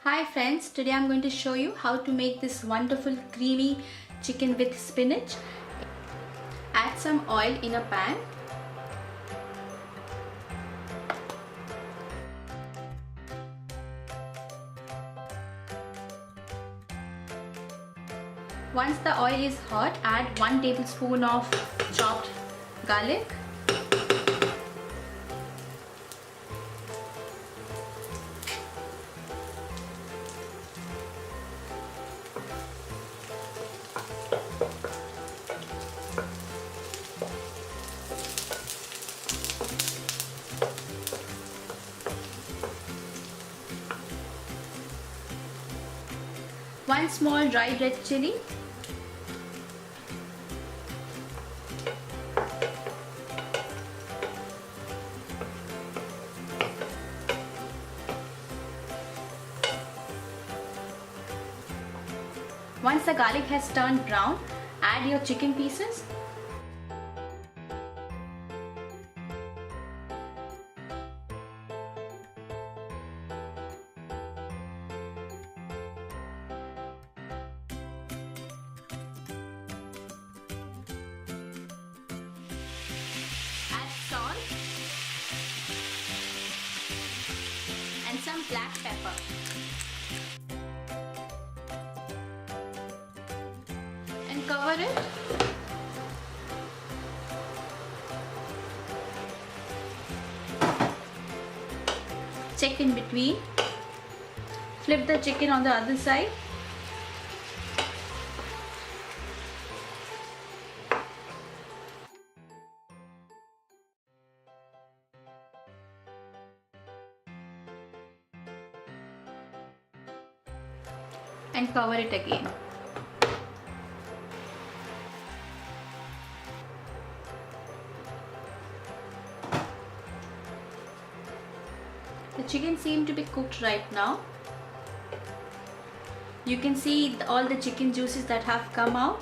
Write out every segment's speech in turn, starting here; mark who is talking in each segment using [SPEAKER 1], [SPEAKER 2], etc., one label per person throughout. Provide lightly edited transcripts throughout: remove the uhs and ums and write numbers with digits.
[SPEAKER 1] Hi friends, today I'm going to show you how to make this wonderful creamy chicken with spinach. Add some oil in a pan. Once the oil is hot, add 1 tablespoon of chopped garlic. One small dried red chilli. Once the garlic has turned brown, add your chicken pieces. Add salt and some black pepper. And cover it. Check in between. Flip the chicken on the other side. And cover it again. The chicken seems to be cooked right now. You can see all the chicken juices that have come out.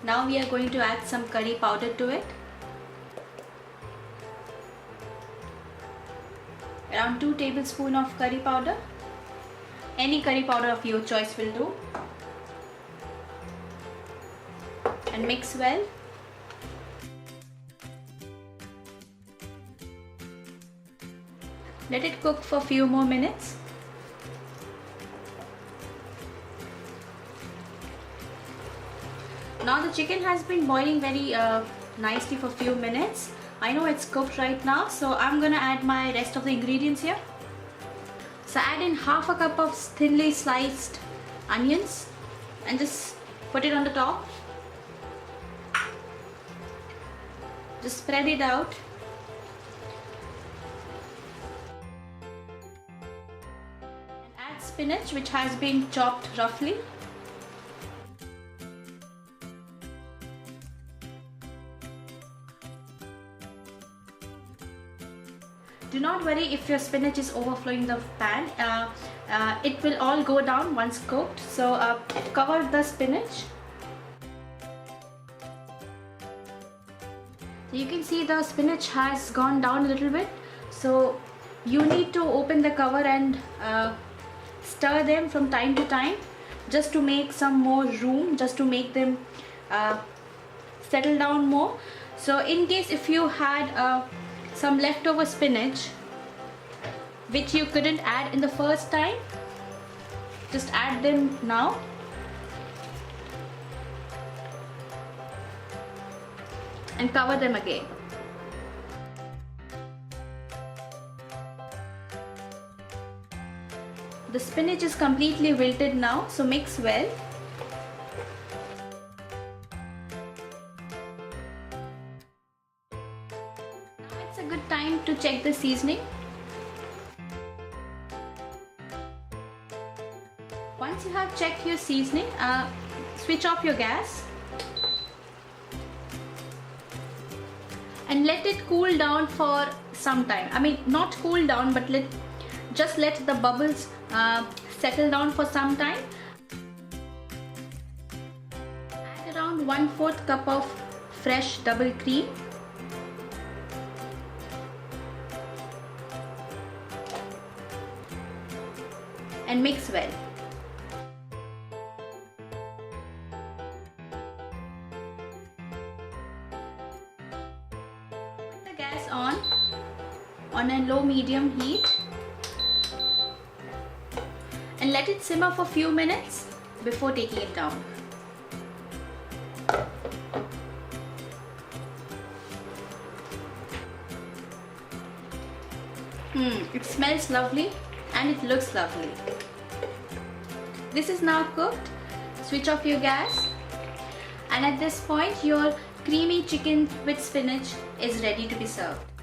[SPEAKER 1] Now we are going to add some curry powder to it. Around 2 tablespoons of curry powder. Any curry powder of your choice will do. And mix well. Let it cook for a few more minutes. Now the chicken has been boiling very nicely for a few minutes. I know it's cooked right now, so I'm gonna add my rest of the ingredients here. So add in half a cup of thinly sliced onions and just put it on the top. Just spread it out. And add spinach, which has been chopped roughly. Do not worry if your spinach is overflowing the pan. It will all go down once cooked. So cover the spinach. So you can see the spinach has gone down a little bit. So you need to open the cover and stir them from time to time, just to make some more room, just to make them settle down more. So in case if you had some leftover spinach which you couldn't add in the first time, just add them now. And cover them again. The spinach is completely wilted now, so mix well. It's a good time to check the seasoning. Once you have checked your seasoning, switch off your gas and let it cool down for some time. I mean, not cool down, but just let the bubbles settle down for some time. Add around 1/4 cup of fresh double cream. and mix well. Put the gas on a low medium heat and let it simmer for a few minutes before taking it down. It smells lovely and it looks lovely. This is now cooked. Switch off your gas, and at this point your creamy chicken with spinach is ready to be served.